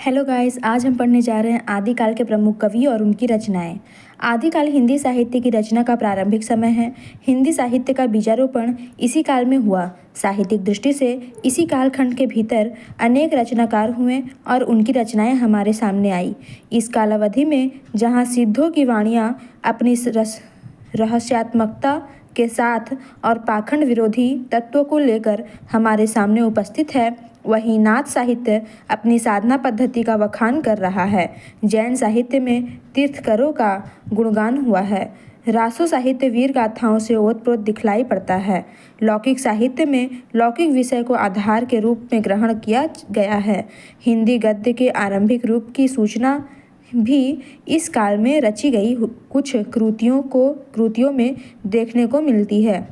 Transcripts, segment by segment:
Hello guys, आज हम पढ़ने जा रहे हैं आदिकाल के प्रमुख कवि और उनकी रचनाएं। आदिकाल हिंदी साहित्य की रचना का प्रारंभिक समय है। हिंदी साहित्य का बीजारोपण इसी काल में हुआ। साहित्यिक दृष्टि से इसी कालखंड के भीतर अनेक रचनाकार हुए और उनकी रचनाएं हमारे सामने आई। इस कालावधि में जहाँ सिद्धों की वाणियाँ अपनी रहस्यात्मकता के साथ और पाखंड विरोधी तत्वों को लेकर हमारे सामने उपस्थित है, वहीं नाथ साहित्य अपनी साधना पद्धति का बखान कर रहा है। जैन साहित्य में तीर्थंकरों का गुणगान हुआ है। रासो साहित्य वीर गाथाओं से ओतप्रोत दिखलाई पड़ता है। लौकिक साहित्य में लौकिक विषय को आधार के रूप में ग्रहण किया गया है। हिंदी गद्य के आरंभिक रूप की सूचना भी इस काल में रची गई कुछ कृतियों में देखने को मिलती है।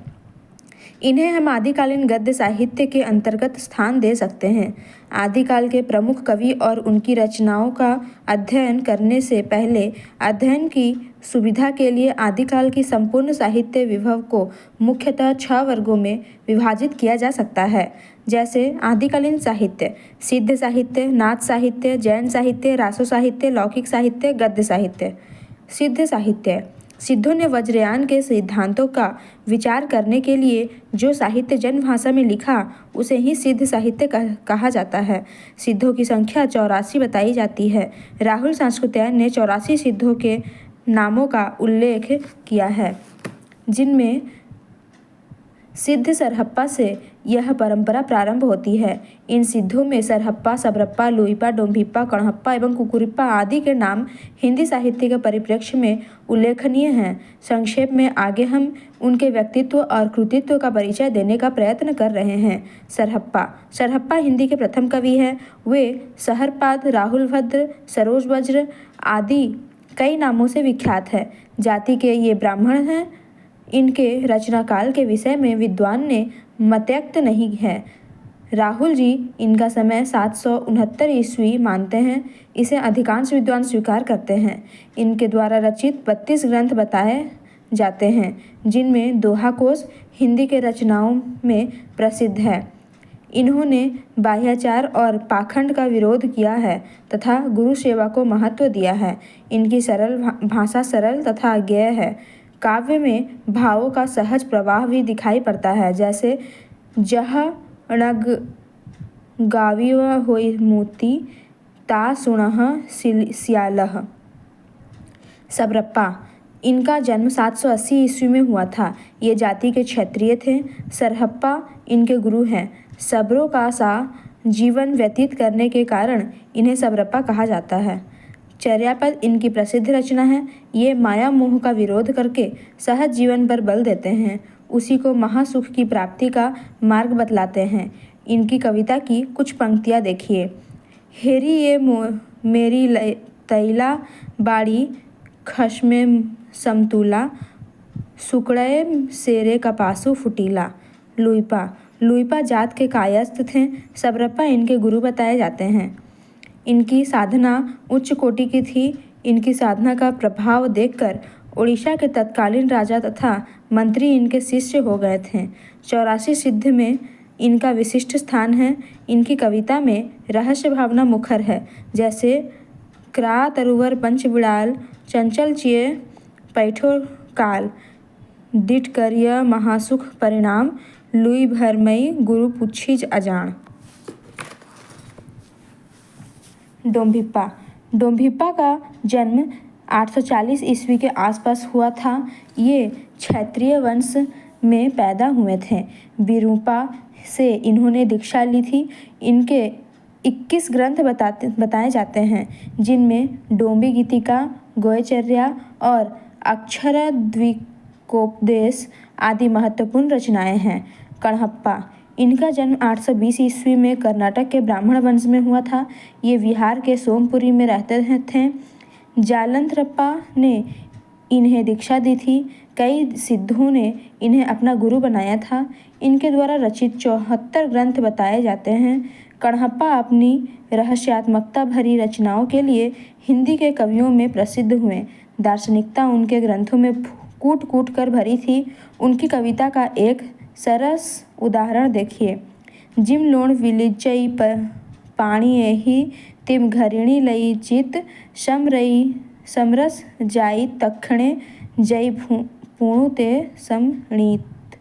इन्हें हम आदिकालीन गद्य साहित्य के अंतर्गत स्थान दे सकते हैं। आदिकाल के प्रमुख कवि और उनकी रचनाओं का अध्ययन करने से पहले अध्ययन की सुविधा के लिए आदिकाल की संपूर्ण साहित्य विभव को मुख्यतः 6 वर्गों में विभाजित किया जा सकता है, जैसे आदिकालीन साहित्य, सिद्ध साहित्य, नाथ साहित्य, जैन साहित्य, रासो साहित्य, लौकिक साहित्य, गद्य साहित्य। सिद्ध साहित्य। सिद्धों ने वज्रयान के सिद्धांतों का विचार करने के लिए जो साहित्य जनभाषा में लिखा उसे ही सिद्ध साहित्य कहा जाता है। सिद्धों की संख्या 84 बताई जाती है। राहुल सांस्कृत्यायन ने 84 सिद्धों के नामों का उल्लेख किया है, जिनमें सिद्ध सरहप्पा से यह परंपरा प्रारंभ होती है। इन सिद्धों में सरहप्पा, सबरप्पा, लुइपा, डोम्भिप्पा, कणहप्पा एवं कुकुरिप्पा आदि के नाम हिंदी साहित्य के परिप्रेक्ष्य में उल्लेखनीय हैं। संक्षेप में आगे हम उनके व्यक्तित्व और कृतित्व का परिचय देने का प्रयत्न कर रहे हैं। सरहप्पा हिंदी के प्रथम कवि हैं। वे सहरपाद, राहुलभद्र, सरोजवज्र आदि कई नामों से विख्यात है। जाति के ये ब्राह्मण हैं। इनके रचनाकाल के विषय में विद्वान ने मतयक्त नहीं है। राहुल जी इनका समय 769 ईस्वी मानते हैं। इसे अधिकांश विद्वान स्वीकार करते हैं। इनके द्वारा रचित 32 ग्रंथ बताए जाते हैं, जिनमें दोहा कोश हिंदी के रचनाओं में प्रसिद्ध है। इन्होंने बाह्याचार और पाखंड का विरोध किया है तथा गुरु सेवा को महत्व दिया है। इनकी भाषा सरल तथा ज्ञेय है। काव्य में भावों का सहज प्रवाह भी दिखाई पड़ता है, जैसे जह णग गाविव होई मोती ता सुणह सियालह। सबरप्पा। इनका जन्म 780 ईस्वी में हुआ था। ये जाति के क्षत्रिय थे। सरहप्पा इनके गुरु हैं। सबरों का सा जीवन व्यतीत करने के कारण इन्हें सबरप्पा कहा जाता है। चर्यापद इनकी प्रसिद्ध रचना है। ये माया मोह का विरोध करके सहज जीवन पर बल देते हैं, उसी को महासुख की प्राप्ति का मार्ग बतलाते हैं। इनकी कविता की कुछ पंक्तियाँ देखिए। हेरी ये मेरी तैला बाड़ी खश्मे समतूला सुकड़े सेरे कपासु फुटीला। लुइपा जात के कायस्थ थे। सबरप्पा इनके गुरु बताए जाते हैं। इनकी साधना उच्च कोटि की थी। इनकी साधना का प्रभाव देखकर उड़ीसा के तत्कालीन राजा तथा मंत्री इनके शिष्य हो गए थे। 84 सिद्ध में इनका विशिष्ट स्थान है। इनकी कविता में रहस्य भावना मुखर है, जैसे क्रा तरुवर पंच बिड़ाल चंचल चिये पैठो काल दिट करिय महासुख परिणाम लुई भरमई गुरु पुच्छिज अजान। डोम्भिप्पा का जन्म 840 ईस्वी के आसपास हुआ था। ये क्षत्रिय वंश में पैदा हुए थे। विरूपा से इन्होंने दीक्षा ली थी। इनके 21 ग्रंथ बताए जाते हैं, जिनमें डोम्बी गीतिका, गोयचर्या और अक्षरद्विकोपदेश आदि महत्वपूर्ण रचनाएं हैं। कणहप्पा। इनका जन्म 820 ईस्वी में कर्नाटक के ब्राह्मण वंश में हुआ था। ये बिहार के सोमपुरी में रहते थे। जालंधरप्पा ने इन्हें दीक्षा दी थी। कई सिद्धों ने इन्हें अपना गुरु बनाया था। इनके द्वारा रचित 74 ग्रंथ बताए जाते हैं। कणहप्पा अपनी रहस्यात्मकता भरी रचनाओं के लिए हिंदी के कवियों में प्रसिद्ध हुए। दार्शनिकता उनके ग्रंथों में कूट कूट कर भरी थी। उनकी कविता का एक सरस उदाहरण देखिए। जिम लोण विलिजई पाणी एहि तिम घरिणी लई चित समरस जाई तक्षणे जय पूणु ते समणीत।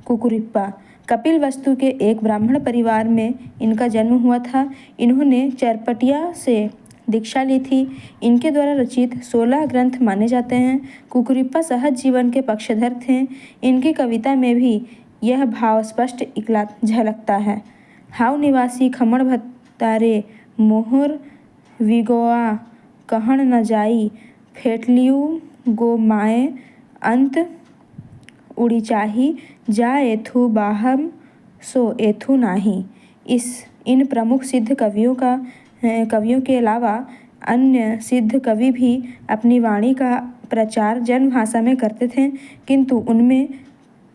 कुकुरिप्पा। कपिल वस्तु के एक ब्राह्मण परिवार में इनका जन्म हुआ था। इन्होंने चरपटिया से दीक्षा ली थी। इनके द्वारा रचित 16 ग्रंथ माने जाते हैं। कुकुरिप्पा सहज जीवन के पक्षधर थे। इनकी कविता में भी यह भाव स्पष्ट झलकता है। हाउ निवासी खमण भतारे मोहर विगोआ कहण न जाई फेटलियू गो माए अंत उड़ी चाही जा एथु बाहम सो एथु नाही। इन प्रमुख सिद्ध कवियों के अलावा अन्य सिद्ध कवि भी अपनी वाणी का प्रचार जनभाषा में करते थे, किंतु उनमें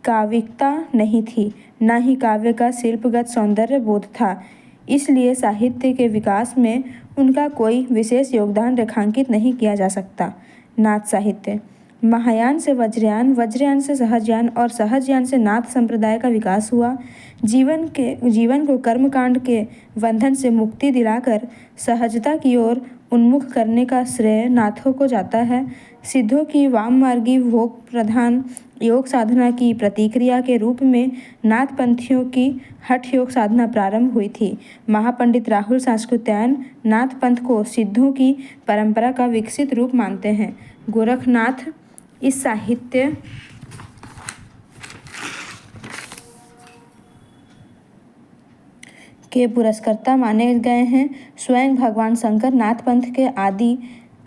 काव्यिकता नहीं थी, न ही काव्य का शिल्पगत सौंदर्य बोध था। इसलिए साहित्य के विकास में उनका कोई विशेष योगदान रेखांकित नहीं किया जा सकता। नाथ साहित्य। महायान से वज्रयान, वज्रयान से सहजयान और सहजयान से नाथ संप्रदाय का विकास हुआ। जीवन को कर्मकांड के बंधन से मुक्ति दिलाकर सहजता की ओर उन्मुख करने का श्रेय नाथों को जाता है। सिद्धों की वाममार्गी भोग प्रधान योग साधना की प्रतिक्रिया के रूप में नाथपंथियों की हठ योग साधना प्रारंभ हुई थी। महापंडित राहुल सांस्कृत्यायन नाथ पंथ को सिद्धों की परंपरा का विकसित रूप मानते हैं। गोरखनाथ इस साहित्य के पुरस्कर्ता माने गए हैं। स्वयं भगवान शंकर नाथ पंथ के आदि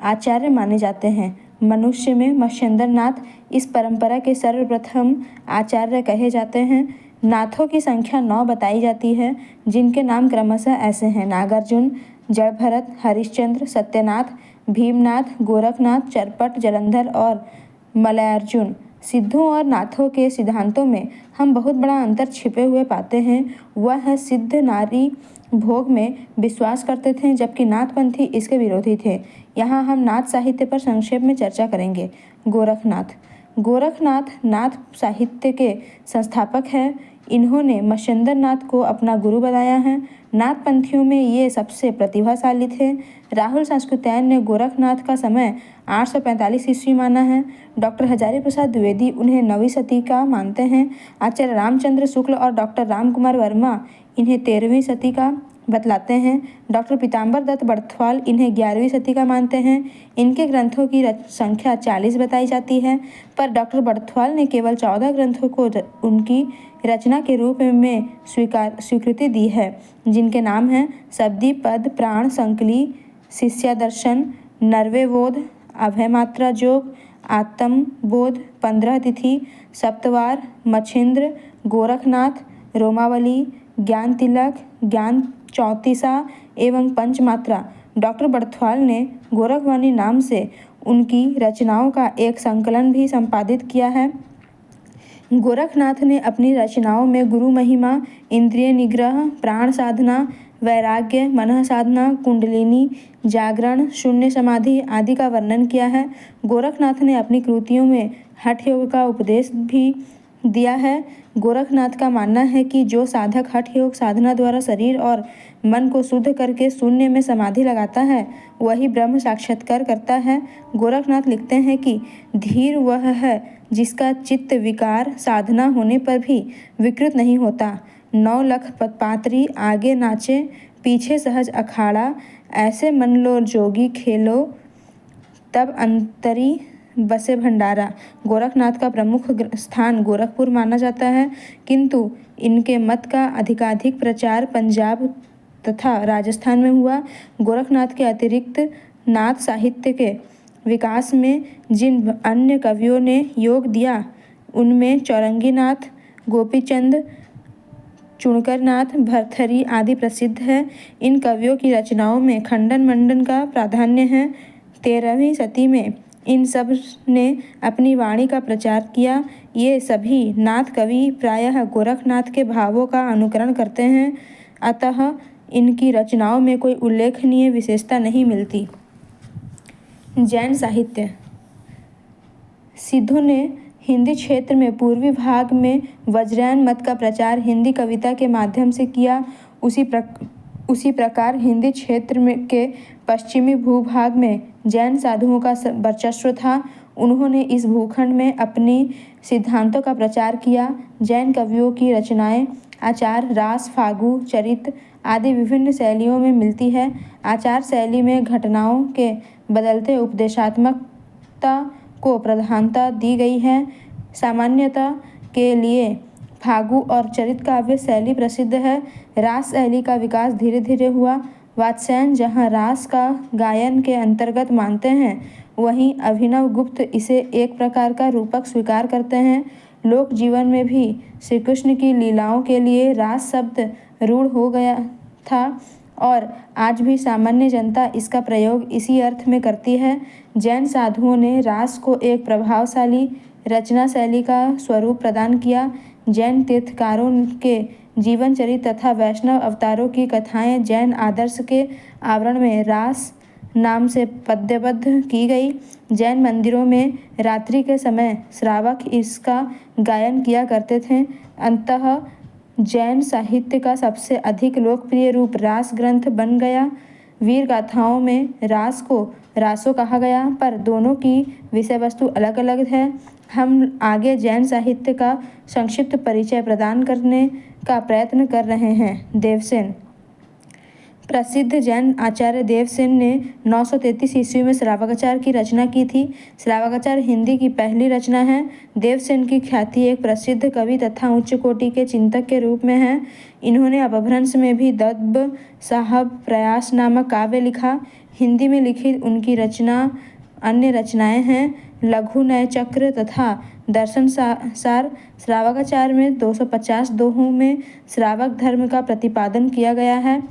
आचार्य माने जाते हैं। मनुष्य में मत्स्येंद्र नाथ इस परंपरा के सर्वप्रथम आचार्य कहे जाते हैं। नाथों की संख्या 9 बताई जाती है, जिनके नाम क्रमशः ऐसे हैं: नागार्जुन, जड़भरत, हरिश्चंद्र, सत्यनाथ, भीमनाथ, गोरखनाथ, चरपट, जलंधर और मलयार्जुन। सिद्धों और नाथों के सिद्धांतों में हम बहुत बड़ा अंतर छिपे हुए पाते हैं। वह है सिद्ध नारी भोग में विश्वास करते थे, जबकि नाथपंथी इसके विरोधी थे। यहाँ हम नाथ साहित्य पर संक्षेप में चर्चा करेंगे। गोरखनाथ नाथ साहित्य के संस्थापक हैं। इन्होंने मत्स्येंद्र नाथ को अपना गुरु बनाया है। नाथपंथियों में ये सबसे प्रतिभाशाली थे। राहुल सांस्कृत्यायन ने गोरखनाथ का समय 845 ईस्वी माना है। डॉक्टर हजारी प्रसाद द्विवेदी उन्हें 9वीं सदी का मानते हैं। आचार्य रामचंद्र शुक्ल और डॉक्टर रामकुमार वर्मा इन्हें 13वीं सदी का बतलाते हैं। डॉक्टर पीताम्बर दत्त बड़थवाल इन्हें 11वीं सदी का मानते हैं। इनके ग्रंथों की संख्या 40 बताई जाती है, पर डॉक्टर बड़थवाल ने केवल 14 ग्रंथों को उनकी रचना के रूप में स्वीकृति दी है, जिनके नाम हैं शबदी पद, प्राण, संकली, शिष्यादर्शन, नरवेवोध, अभयमात्रा जोग, आत्मबोध, 15 तिथि, सप्तवार, मच्छिंद्र, गोरखनाथ, रोमावली, ज्ञान तिलक, ज्ञान चौतीसा एवं पंचमात्रा। डॉक्टर बड़थवाल ने गोरखवाणी नाम से उनकी रचनाओं का एक संकलन भी संपादित किया है। गोरखनाथ ने अपनी रचनाओं में गुरु महिमा, इंद्रिय निग्रह, प्राण साधना, वैराग्य, मनः साधना, कुंडलिनी, जागरण, शून्य समाधि आदि का वर्णन किया है। गोरखनाथ ने अपनी कृतियों में हठ योग का उपदेश भी दिया है। गोरखनाथ का मानना है कि जो साधक हठ योग साधना द्वारा शरीर और मन को शुद्ध करके शून्य में समाधि लगाता है, वही ब्रह्म साक्षात्कार करता है। गोरखनाथ लिखते हैं कि धीर वह है जिसका चित्त विकार साधना होने पर भी विकृत नहीं होता। 9 लख पात्री आगे नाचे, पीछे सहज अखाड़ा, ऐसे मन लो जोगी खेलो, तब अंतरी बसे भंडारा। गोरखनाथ का प्रमुख स्थान गोरखपुर माना जाता है, किंतु इनके मत का अधिकाधिक प्रचार पंजाब तथा राजस्थान में हुआ। गोरखनाथ के अतिरिक्त नाथ साहित्य के विकास में जिन अन्य कवियों ने योग दिया, उनमें चौरंगीनाथ, गोपीचंद, चुणकरनाथ, भरथरी आदि प्रसिद्ध है। इन कवियों की रचनाओं में खंडन मंडन का प्राधान्य है। 13वीं सदी में इन सब ने अपनी वाणी का प्रचार किया। ये सभी नाथ कवि प्रायः गोरखनाथ के भावों का अनुकरण करते हैं, अतः इनकी रचनाओं में कोई उल्लेखनीय विशेषता नहीं मिलती। जैन साहित्य। सिद्धों ने हिंदी क्षेत्र में पूर्वी भाग में वज्रयान मत का प्रचार हिंदी कविता के माध्यम से किया। उसी उसी प्रकार हिंदी क्षेत्र में के पश्चिमी भूभाग में जैन साधुओं का वर्चस्व था। उन्होंने इस भूखंड में अपनी सिद्धांतों का प्रचार किया। जैन कवियों की रचनाएं आचार, रास, फागु, चरित आदि विभिन्न शैलियों में मिलती है। आचार शैली में घटनाओं के बदलते उपदेशात्मकता को प्रधानता दी गई है। सामान्यता के लिए फागु और चरित काव्य शैली प्रसिद्ध है। रास शैली का विकास धीरे धीरे हुआ। वात्स्यायन जहाँ रास का गायन के अंतर्गत मानते हैं, वहीं अभिनव गुप्त इसे एक प्रकार का रूपक स्वीकार करते हैं। लोक जीवन में भी श्री कृष्ण की लीलाओं के लिए रास शब्द रूढ़ हो गया था और आज भी सामान्य जनता इसका प्रयोग इसी अर्थ में करती है। जैन साधुओं ने रास को एक प्रभावशाली रचना शैली का स्वरूप प्रदान किया। जैन तीर्थकारों के जीवन चरित्र तथा वैष्णव अवतारों की कथाएं जैन आदर्श के आवरण में रास नाम से पद्यबद्ध की गई। जैन मंदिरों में रात्रि के समय श्रावक इसका गायन किया करते थे। अंततः जैन साहित्य का सबसे अधिक लोकप्रिय रूप रास ग्रंथ बन गया। वीर गाथाओं में रास को रासो कहा गया, पर दोनों की विषय वस्तु अलग अलग है। हम आगे जैन साहित्य का संक्षिप्त परिचय प्रदान करने का प्रयत्न कर रहे हैं। देवसेन। प्रसिद्ध जैन आचार्य देवसेन ने 933 ईस्वी में श्रावकाचार की रचना की थी। श्रावकाचार हिंदी की पहली रचना है। देवसेन की ख्याति एक प्रसिद्ध कवि तथा उच्च कोटि के चिंतक के रूप में है। इन्होंने अपभ्रंश में भी दब्ब साहब प्रयास नामक काव्य लिखा। हिंदी में लिखित उनकी अन्य रचनाएं हैं लघु नय चक्र तथा दर्शन सार। श्रावकाचार में 250 दोहों में श्रावक धर्म का प्रतिपादन किया गया है।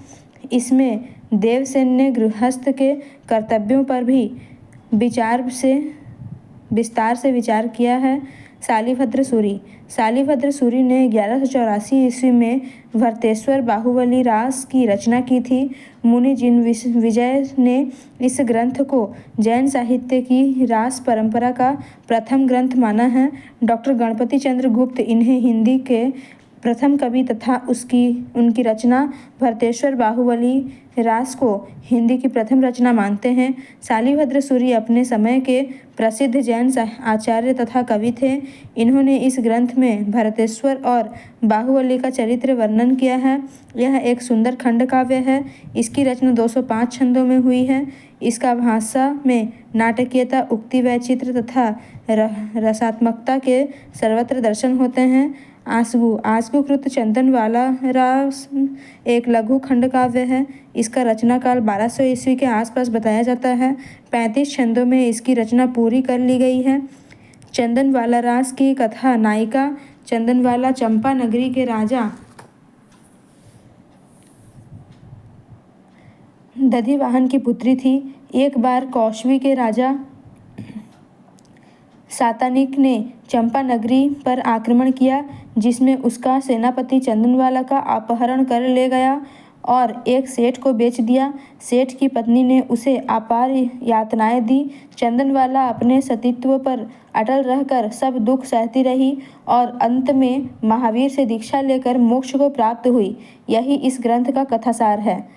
इसमें देवसेन ने गृहस्थ के कर्तव्यों पर भी विस्तार से विचार किया है। शालिभद्र सूरी। शालिभद्र सूरी ने 1184 ईस्वी में भरतेश्वर बाहुबली रास की रचना की थी। मुनि जिन विजय ने इस ग्रंथ को जैन साहित्य की रास परंपरा का प्रथम ग्रंथ माना है। डॉक्टर गणपति चंद्र गुप्त इन्हें हिंदी के प्रथम कवि तथा उनकी रचना भरतेश्वर बाहुबली रास को हिंदी की प्रथम रचना मानते हैं। शालिभद्र सूरी अपने समय के प्रसिद्ध जैन आचार्य तथा कवि थे। इन्होंने इस ग्रंथ में भरतेश्वर और बाहुबली का चरित्र वर्णन किया है। यह एक सुंदर खंड काव्य है। इसकी रचना 205 छंदों में हुई है। इसका भाषा में नाटकीयता, उक्ति, वैचित्र तथा रसात्मकता के सर्वत्र दर्शन होते हैं। आसगु कृत चंदनवाला रास एक लघु खंड काव्य है। इसका रचना काल 1200 ईस्वी के आसपास बताया जाता है। 35 छंदों में इसकी रचना पूरी कर ली गई है। चंदनवाला रास की कथा नायिका चंदनवाला चंपा नगरी के राजा दधिवाहन की पुत्री थी। एक बार कौशवी के राजा सातानिक ने चंपा नगरी पर आक्रमण किया, जिसमें उसका सेनापति चंदनवाला का अपहरण कर ले गया और एक सेठ को बेच दिया। सेठ की पत्नी ने उसे अपार यातनाएं दी। चंदनवाला अपने सतीत्व पर अटल रहकर सब दुख सहती रही और अंत में महावीर से दीक्षा लेकर मोक्ष को प्राप्त हुई। यही इस ग्रंथ का कथासार है।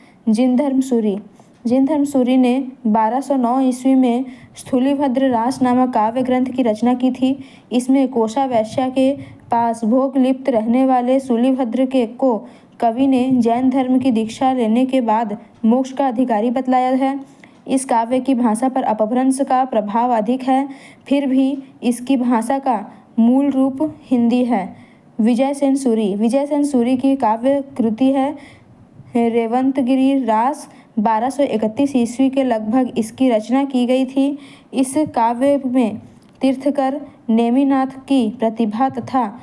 जिनधर्म सूरी ने 1209 ईस्वी में स्थूलीभद्र रास नामक काव्य ग्रंथ की रचना की थी। इसमें कोषा वैश्या के पास भोग लिप्त रहने वाले स्थूलीभद्र को कवि ने जैन धर्म की दीक्षा लेने के बाद मोक्ष का अधिकारी बतलाया है। इस काव्य की भाषा पर अपभ्रंश का प्रभाव अधिक है, फिर भी इसकी भाषा का मूल रूप हिंदी है। विजयसेन सूरी की काव्य कृति है रेवंतगिरी रास। 1231 ईस्वी के लगभग इसकी रचना की गई थी। इस काव्य में तीर्थकर नेमिनाथ की प्रतिभा तथा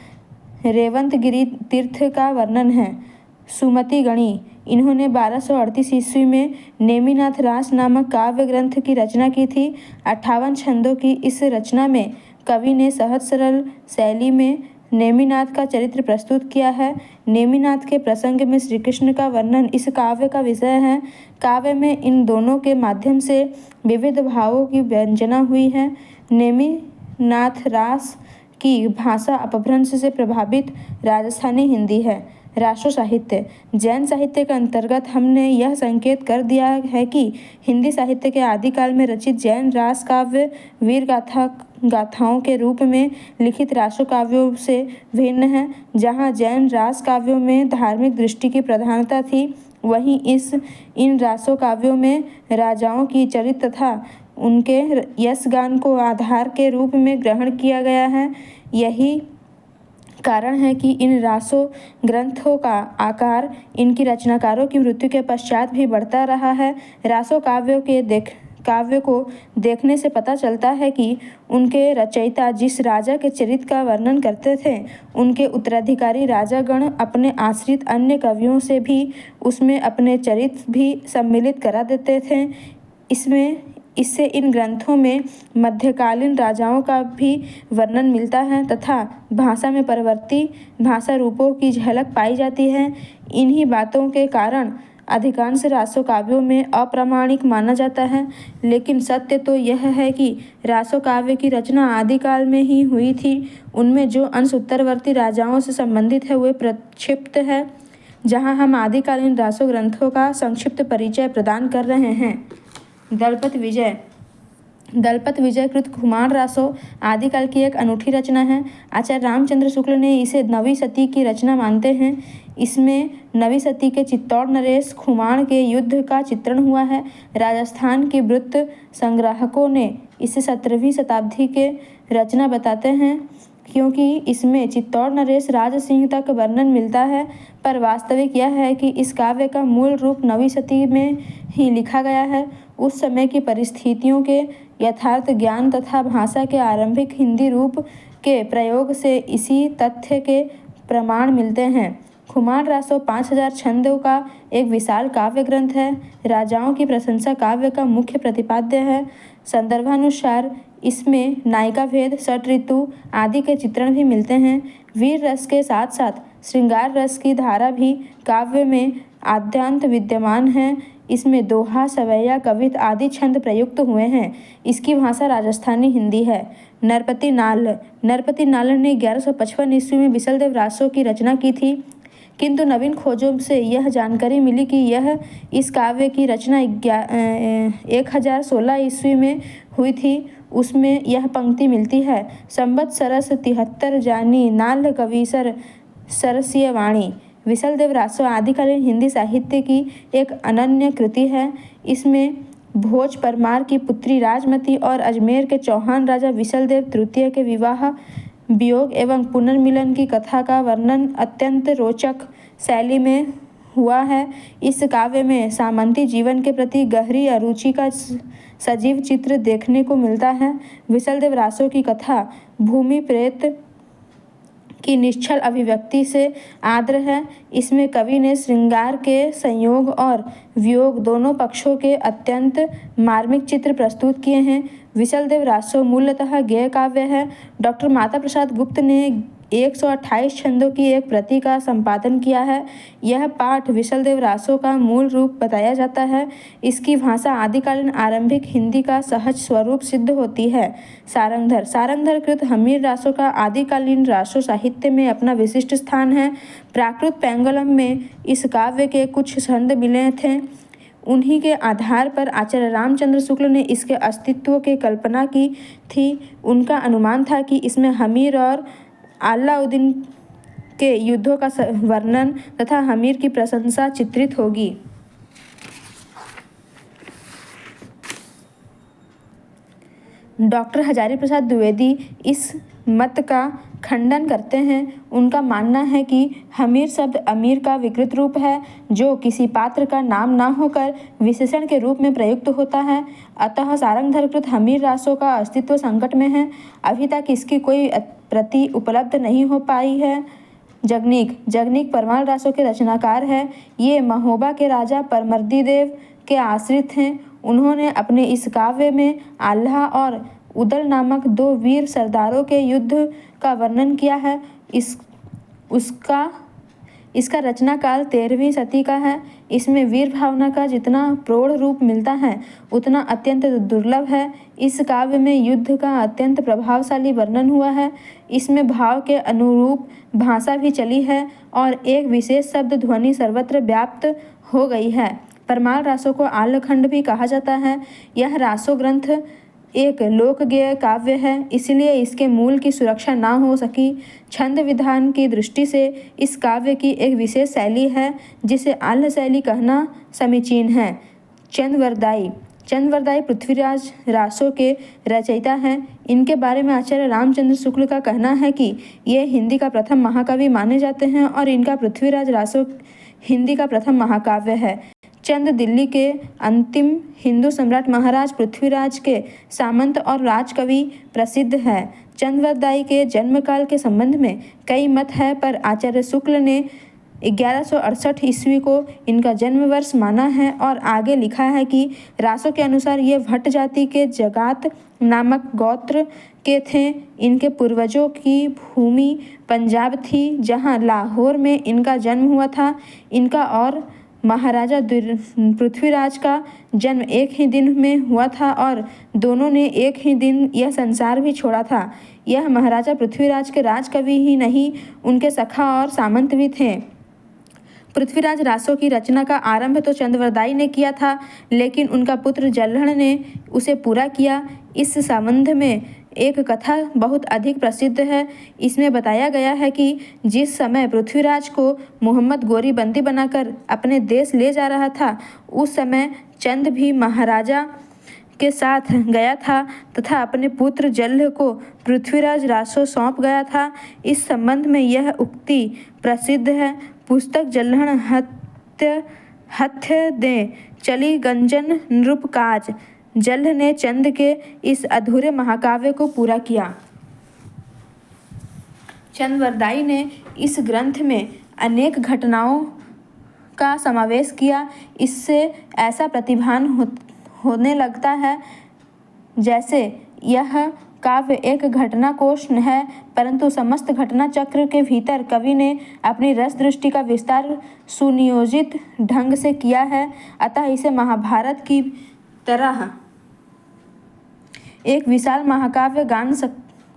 रेवंतगिरी तीर्थ का वर्णन है। सुमति गणी। इन्होंने 1238 ईस्वी में नेमिनाथ रास नामक काव्य ग्रंथ की रचना की थी। 58 छंदों की इस रचना में कवि ने सहज सरल शैली में नेमिनाथ का चरित्र प्रस्तुत किया है। नेमिनाथ के प्रसंग में श्री कृष्ण का वर्णन इस काव्य का विषय है। काव्य में इन दोनों के माध्यम से विविध भावों की व्यंजना हुई है। नेमिनाथ रास की भाषा अपभ्रंश से प्रभावित राजस्थानी हिंदी है। राष्ट्र साहित्य। जैन साहित्य के अंतर्गत हमने यह संकेत कर दिया है कि हिंदी साहित्य के आदिकाल में रचित जैन रास काव्य वीर गाथाओं के रूप में लिखित राष्ट्र काव्यों से भिन्न है। जहाँ जैन रास काव्यों में धार्मिक दृष्टि की प्रधानता थी, वहीं इन रासो काव्यों में राजाओं की चरित्र तथा उनके यशगान को आधार के रूप में ग्रहण किया गया है। यही कारण है कि इन रासो ग्रंथों का आकार इनकी रचनाकारों की मृत्यु के पश्चात भी बढ़ता रहा है। रासो काव्य को देखने से पता चलता है कि उनके रचयिता जिस राजा के चरित्र का वर्णन करते थे, उनके उत्तराधिकारी राजागण अपने आश्रित अन्य कवियों से भी उसमें अपने चरित्र भी सम्मिलित करा देते थे। इससे इन ग्रंथों में मध्यकालीन राजाओं का भी वर्णन मिलता है तथा भाषा में परिवर्ती भाषा रूपों की झलक पाई जाती है। इन्हीं बातों के कारण अधिकांश रासो काव्यों में अप्रामाणिक माना जाता है, लेकिन सत्य तो यह है कि रासो काव्य की रचना आदिकाल में ही हुई थी। उनमें जो अंश उत्तरवर्ती राजाओं से संबंधित है वे प्रक्षिप्त है। जहाँ हम आदिकालीन रासो ग्रंथों का संक्षिप्त परिचय प्रदान कर रहे हैं। दलपत विजय कृत खुमान रासो आदिकाल की एक अनूठी रचना है। आचार्य रामचंद्र शुक्ल ने इसे नवीं शती की रचना मानते हैं। इसमें नवीं शती के चित्तौड़ नरेश खुमान के युद्ध का चित्रण हुआ है। राजस्थान के वृत्त संग्राहकों ने इसे 17वीं शताब्दी के रचना बताते हैं, क्योंकि इसमें चित्तौड़ नरेश राज सिंह तक वर्णन मिलता है, पर वास्तविक यह है कि इस काव्य का मूल रूप नवीं शती में ही लिखा गया है। उस समय की परिस्थितियों के यथार्थ ज्ञान तथा भाषा के आरंभिक हिंदी रूप के प्रयोग से इसी तथ्य के प्रमाण मिलते हैं। खुमान रासो 5000 छंदों का एक विशाल काव्य ग्रंथ है। राजाओं की प्रशंसा काव्य का मुख्य प्रतिपाद्य है। संदर्भानुसार इसमें नायिका भेद, षट ऋतु आदि के चित्रण भी मिलते हैं। वीर रस के साथ साथ श्रृंगार रस की धारा भी काव्य में आद्यंत विद्यमान है। इसमें दोहा, सवैया, कवित आदि छंद प्रयुक्त हुए हैं। इसकी भाषा राजस्थानी हिंदी है। नरपति नाल ने 1155 ईस्वी में विशलदेव रासो की रचना की थी, किंतु नवीन खोजों से यह जानकारी मिली कि यह इस काव्य की रचना 1016 ईस्वी में हुई थी। उसमें यह पंक्ति मिलती है, संबत सरस 73 जानी नाल कविसर सरसीय वाणी। विशलदेव रासो आदिकालीन हिंदी साहित्य की एक अनन्य कृति है। इसमें भोज परमार की पुत्री राजमती और अजमेर के चौहान राजा विशलदेव तृतीय के विवाह, वियोग एवं पुनर्मिलन की कथा का वर्णन अत्यंत रोचक शैली में हुआ है। इस काव्य में सामंती जीवन के प्रति गहरी अरुचि का सजीव चित्र देखने को मिलता है। विशलदेव रासो की कथा भूमि प्रेत की निश्चल अभिव्यक्ति से आर्द्र है। इसमें कवि ने श्रृंगार के संयोग और वियोग दोनों पक्षों के अत्यंत मार्मिक चित्र प्रस्तुत किए हैं। विशलदेव रासो मूलतः गेय काव्य है। डॉक्टर माता प्रसाद गुप्त ने 128 छंदों की एक प्रति का संपादन किया है। यह पाठ विशलदेव रासो का मूल रूप बताया जाता है। इसकी भाषा आदिकालीन आरंभिक हिंदी का सहज स्वरूप सिद्ध होती है। सारंगधर कृत हमीर रासो का आदिकालीन रासो साहित्य में अपना विशिष्ट स्थान है। प्राकृत पेंगलम में इस काव्य के कुछ छंद मिले थे। उन्हीं के आधार पर आचार्य रामचंद्र शुक्ल ने इसके अस्तित्व की कल्पना की थी। उनका अनुमान था कि इसमें हमीर और अलाउद्दीन के युद्धों का वर्णन तथा हमीर की प्रशंसा चित्रित होगी। डॉक्टर हजारी प्रसाद द्विवेदी इस मत का खंडन करते हैं। उनका मानना है कि हमीर शब्द अमीर का विकृत रूप है, जो किसी पात्र का नाम न होकर विशेषण के रूप में प्रयुक्त होता है। अतः सारंगधरकृत हमीर रासो का अस्तित्व संकट में है। अभी तक इसकी कोई प्रति उपलब्ध नहीं हो पाई है। जगनीक परमाल रासो के रचनाकार है। ये महोबा के राजा परमर्दीदेव के आश्रित हैं। उन्होंने अपने इस काव्य में आल्हा और उदल नामक 2 वीर सरदारों के युद्ध का वर्णन किया है। उसका इसका रचना काल 13वीं सदी का है। इसमें वीर भावना का जितना प्रौढ़ रूप मिलता है उतना अत्यंत दुर्लभ है। इस काव्य में युद्ध का अत्यंत प्रभावशाली वर्णन हुआ है। इसमें भाव के अनुरूप भाषा भी चली है और एक विशेष शब्द ध्वनि सर्वत्र व्याप्त हो गई है। परमाल रासों को आल्हखंड भी कहा जाता है। यह रासो ग्रंथ एक लोकगेय काव्य है, इसलिए इसके मूल की सुरक्षा ना हो सकी। छंद विधान की दृष्टि से इस काव्य की एक विशेष शैली है जिसे आल्ह शैली कहना समीचीन है। चंद्रवरदाई पृथ्वीराज रासो के रचयिता हैं। इनके बारे में आचार्य रामचंद्र शुक्ल का कहना है कि ये हिंदी का प्रथम महाकवि माने जाते हैं और इनका पृथ्वीराज रासो हिंदी का प्रथम महाकाव्य है। चंद दिल्ली के अंतिम हिंदू सम्राट महाराज पृथ्वीराज के सामंत और राजकवि प्रसिद्ध है। चंद्रवरदाई के जन्मकाल के संबंध में कई मत है, पर आचार्य शुक्ल ने 1168 ईस्वी को इनका जन्म वर्ष माना है और आगे लिखा है कि रासों के अनुसार ये भट्ट जाति के जगात नामक गोत्र के थे। इनके पूर्वजों की भूमि पंजाब थी, जहाँ लाहौर में इनका जन्म हुआ था। इनका और महाराजा पृथ्वीराज का जन्म एक ही दिन में हुआ था और दोनों ने एक ही दिन यह संसार भी छोड़ा था। यह महाराजा पृथ्वीराज के राजकवि ही नहीं, उनके सखा और सामंत भी थे। पृथ्वीराज रासो की रचना का आरंभ तो चंद्रवरदाई ने किया था, लेकिन उनका पुत्र जल्हड़ ने उसे पूरा किया। इस संबंध में एक कथा बहुत अधिक प्रसिद्ध है। इसमें बताया गया है कि जिस समय पृथ्वीराज को मोहम्मद गोरी बंदी बनाकर अपने देश ले जा रहा था, उस समय चंद भी महाराजा के साथ गया था तथा अपने पुत्र जल्ह को पृथ्वीराज रासो सौंप गया था। इस संबंध में यह उक्ति प्रसिद्ध है। पुस्तक जल्हड़ हथ्य दे चली गंजन नृप काज। जल्ह ने चंद के इस अधूरे महाकाव्य को पूरा किया। चंद्रवरदाई ने इस ग्रंथ में अनेक घटनाओं का समावेश किया। इससे ऐसा प्रतिभान होने लगता है जैसे यह काव्य एक घटना कोश है, परंतु समस्त घटना चक्र के भीतर कवि ने अपनी रस दृष्टि का विस्तार सुनियोजित ढंग से किया है। अतः इसे महाभारत की तरह एक विशाल महाकाव्य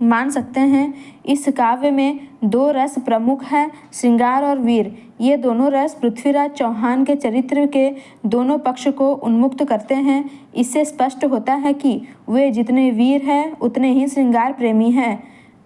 मान सकते हैं। इस काव्य में दो रस प्रमुख हैं, श्रृंगार और वीर। ये दोनों रस पृथ्वीराज चौहान के चरित्र के दोनों पक्ष को उन्मुक्त करते हैं। इससे स्पष्ट होता है कि वे जितने वीर हैं उतने ही श्रृंगार प्रेमी हैं।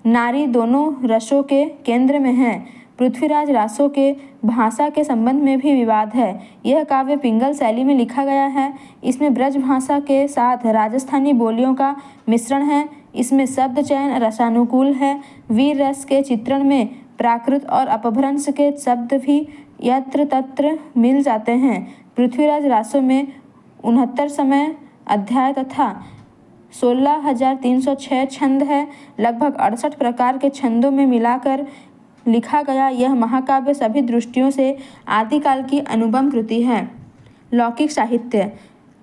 नारी दोनों रसों के केंद्र में है। पृथ्वीराज रासो के भाषा के संबंध में भी विवाद है। यह काव्य पिंगल शैली में लिखा गया है। इसमें ब्रज भाषा के साथ राजस्थानी बोलियों का मिश्रण है। इसमें शब्द चयन रसानुकूल है। वीर रस के चित्रण में प्राकृत और अपभ्रंश के शब्द भी यत्र तत्र मिल जाते हैं। पृथ्वीराज रासो में 69 समय अध्याय तथा 16,306 छंद है। लगभग 68 प्रकार के छंदों में मिलाकर लिखा गया यह महाकाव्य सभी दृष्टियों से आदिकाल की अनुपम कृति है। लौकिक साहित्य।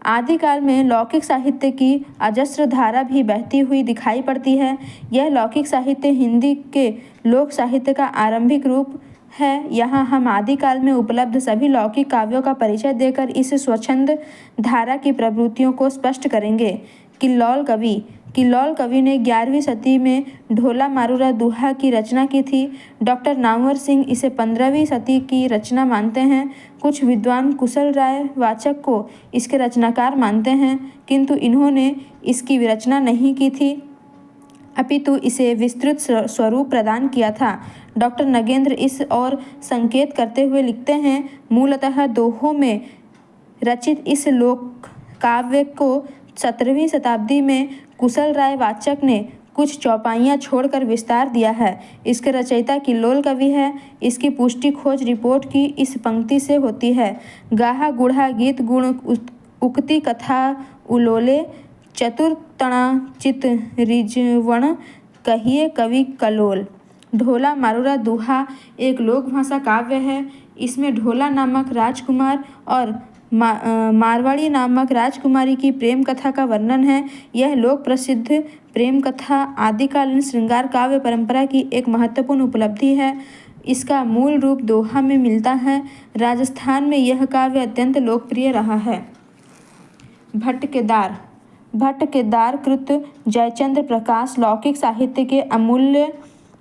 आदिकाल में लौकिक साहित्य की अजस्र धारा भी बहती हुई दिखाई पड़ती है। यह लौकिक साहित्य हिंदी के लोक साहित्य का आरंभिक रूप है। यहाँ हम आदिकाल में उपलब्ध सभी लौकिक काव्यों का परिचय देकर इस स्वच्छंद धारा की प्रवृत्तियों को स्पष्ट करेंगे। किल्लौल कवि ने 11वीं सदी में ढोला मारूरा दुहा की रचना की थी। डॉक्टर नामवर सिंह इसे 15वीं सदी की रचना मानते हैं। कुछ विद्वान कुशल राय वाचक को इसके रचनाकार मानते हैं, किंतु इन्होंने इसकी विरचना नहीं की थी, अपितु इसे विस्तृत स्वरूप प्रदान किया था। डॉक्टर नगेंद्र इस और संकेत करते हुए लिखते हैं, मूलतः दोहों में रचित इस लोक काव्य को 17वीं शताब्दी में कुशल राय वाचक ने कुछ चौपाइयाँ छोड़कर विस्तार दिया है। इसके रचयिता किल्लौल कवि है। इसकी पुष्टि खोज रिपोर्ट की इस पंक्ति से होती है, गाहा गुढ़ा गीत गुण उक्ति कथा उलोले चतुर्तना चित रिजवण कहिए कवि कलोल। ढोला मारूरा दुहा एक लोक भाषा काव्य है। इसमें ढोला नामक राजकुमार और मारवाड़ी नामक राजकुमारी की प्रेम कथा का वर्णन है। यह लोक प्रसिद्ध प्रेम कथा आदिकालीन श्रृंगार काव्य परंपरा की एक महत्वपूर्ण उपलब्धि है। इसका मूल रूप दोहा में मिलता है। राजस्थान में यह काव्य अत्यंत लोकप्रिय रहा है। भट्ट केदार। भट्ट केदार कृत जयचंद्र प्रकाश लौकिक साहित्य के अमूल्य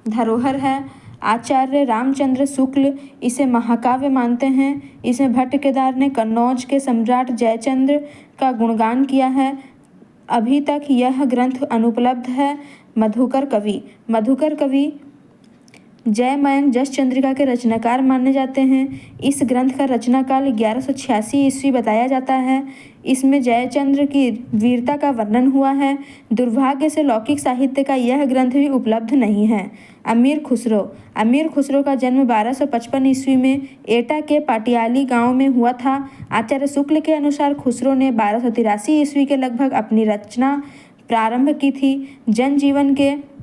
धरोहर है। आचार्य रामचंद्र शुक्ल इसे महाकाव्य मानते हैं। इसमें भट्ट केदार ने कन्नौज के सम्राट जयचंद्र का गुणगान किया है। अभी तक यह ग्रंथ अनुपलब्ध है। मधुकर कवि। मधुकर कवि जयमयंक जस चंद्रिका के रचनाकार माने जाते हैं। इस ग्रंथ का रचना काल 1186 ईस्वी बताया जाता है। इसमें जयचंद्र की वीरता का वर्णन हुआ है। दुर्भाग्य से लौकिक साहित्य का यह ग्रंथ भी उपलब्ध नहीं है। अमीर खुसरो। अमीर खुसरो का जन्म 1255 ईस्वी में एटा के पाटियाली गांव में हुआ था। आचार्य शुक्ल के अनुसार खुसरो ने 1283 ईस्वी के लगभग अपनी रचना प्रारंभ की थी। जनजीवन के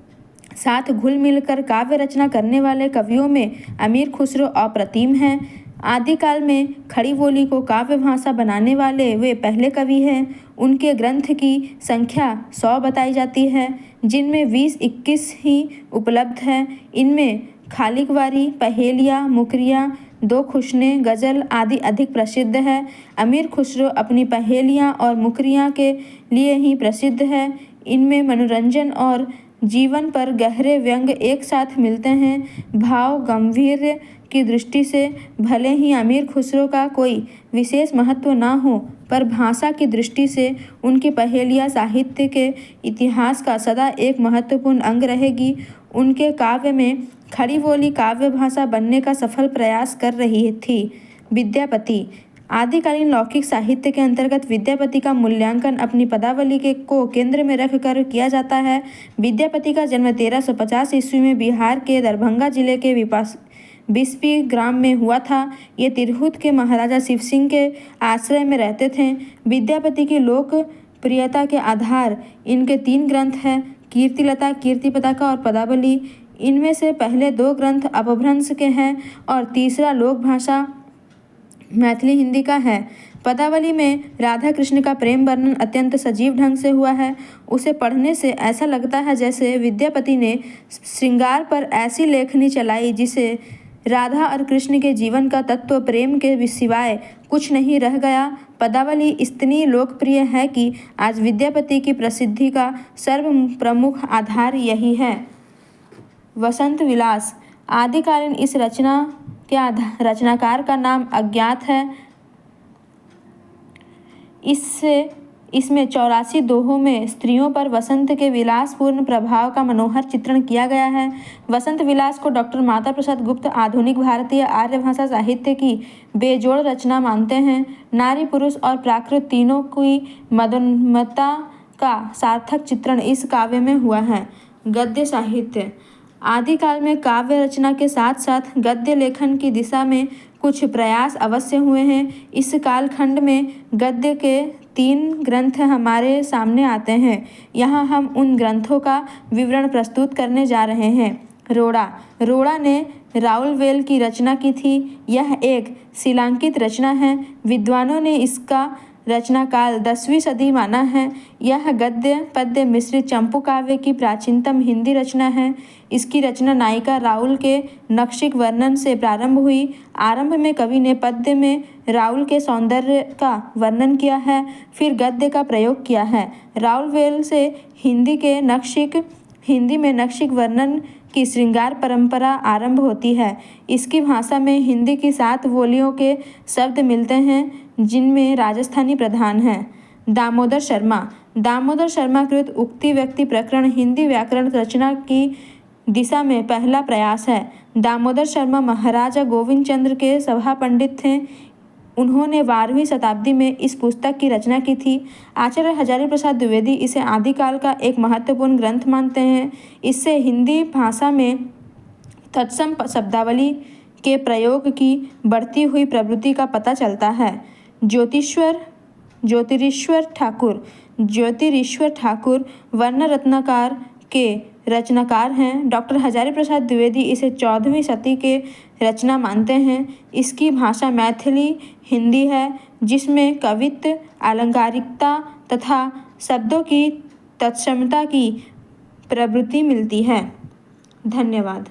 साथ घुल मिलकर काव्य रचना करने वाले कवियों में अमीर खुसरो अप्रतिम हैं। आदिकाल में खड़ी बोली को काव्य भाषा बनाने वाले वे पहले कवि हैं। उनके ग्रंथ की संख्या 100 बताई जाती है, जिनमें 20-21 ही उपलब्ध हैं। इनमें खालिकवारी, पहेलियाँ, मुकरियाँ, दो खुशने, गज़ल आदि अधिक प्रसिद्ध है। अमीर खुसरो अपनी पहेलियाँ और मुकरियाँ के लिए ही प्रसिद्ध है। इनमें मनोरंजन और जीवन पर गहरे व्यंग एक साथ मिलते हैं। भाव गंभीर्य की दृष्टि से भले ही अमीर खुसरो का कोई विशेष महत्व ना हो, पर भाषा की दृष्टि से उनकी पहेलियाँ साहित्य के इतिहास का सदा एक महत्वपूर्ण अंग रहेगी। उनके काव्य में खड़ी बोली काव्य भाषा बनने का सफल प्रयास कर रही थी। विद्यापति। आदिकालीन लौकिक साहित्य के अंतर्गत विद्यापति का मूल्यांकन अपनी पदावली को केंद्र में रखकर किया जाता है। विद्यापति का जन्म 1350 ईस्वी में बिहार के दरभंगा जिले के बिस्पी ग्राम में हुआ था। ये तिरहुत के महाराजा शिव सिंह के आश्रय में रहते थे। विद्यापति की लोकप्रियता के आधार इनके 3 ग्रंथ हैं, कीर्तिलता, कीर्तिपताका और पदावली। इनमें से पहले 2 ग्रंथ अपभ्रंश के हैं और तीसरा लोक भाषा मैथिली हिंदी का है। पदावली में राधा कृष्ण का प्रेम वर्णन अत्यंत सजीव ढंग से हुआ है। उसे पढ़ने से ऐसा लगता है जैसे विद्यापति ने श्रृंगार पर ऐसी लेखनी चलाई जिसे राधा और कृष्ण के जीवन का तत्व प्रेम के सिवाय कुछ नहीं रह गया। पदावली इतनी लोकप्रिय है कि आज विद्यापति की प्रसिद्धि का सर्व प्रमुख आधार यही है। वसंत विलास। आदिकालीन इस रचना के रचनाकार का नाम अज्ञात है। इसमें 84 दोहों में स्त्रियों पर वसंत के विलासपूर्ण प्रभाव का मनोहर चित्रण किया गया है। वसंत विलास को डॉक्टर माता प्रसाद गुप्त आधुनिक भारतीय आर्य भाषा साहित्य की बेजोड़ रचना मानते हैं। नारी, पुरुष और प्राकृत तीनों की मदोन्मत्ता का सार्थक चित्रण इस काव्य में हुआ है। गद्य साहित्य। आदिकाल में काव्य रचना के साथ साथ गद्य लेखन की दिशा में कुछ प्रयास अवश्य हुए हैं। इस कालखंड में गद्य के 3 ग्रंथ हमारे सामने आते हैं। यहाँ हम उन ग्रंथों का विवरण प्रस्तुत करने जा रहे हैं। रोड़ा। रोड़ा ने राउलवेल की रचना की थी। यह एक शिलांकित रचना है। विद्वानों ने इसका रचना काल 10वीं सदी माना है। यह गद्य पद्य मिश्रित चंपू काव्य की प्राचीनतम हिंदी रचना है। इसकी रचना नायिका राउल के नक्शिक वर्णन से प्रारंभ हुई। आरंभ में कवि ने पद्य में राउल के सौंदर्य का वर्णन किया है, फिर गद्य का प्रयोग किया है। राउलवेल से हिंदी में नक्शिक वर्णन की श्रृंगार परंपरा आरंभ होती है। इसकी भाषा में हिंदी की 7 बोलियों के शब्द मिलते हैं, जिनमें राजस्थानी प्रधान है। दामोदर शर्मा। दामोदर शर्मा कृत उक्ति व्यक्ति प्रकरण हिंदी व्याकरण रचना की दिशा में पहला प्रयास है। दामोदर शर्मा महाराजा गोविंद चंद्र के सभा पंडित थे। उन्होंने 12वीं शताब्दी में इस पुस्तक की रचना की थी। आचार्य हजारी प्रसाद द्विवेदी इसे आदिकाल का एक महत्वपूर्ण ग्रंथ मानते हैं। इससे हिंदी भाषा में तत्सम शब्दावली के प्रयोग की बढ़ती हुई प्रवृत्ति का पता चलता है। ज्योतिरीश्वर ठाकुर वर्ण रत्नाकर के रचनाकार हैं। डॉक्टर हजारी प्रसाद द्विवेदी इसे 14वीं शती के रचना मानते हैं। इसकी भाषा मैथिली हिंदी है, जिसमें कवित्व, अलंकारिकता तथा शब्दों की तत्समता की प्रवृत्ति मिलती है। धन्यवाद।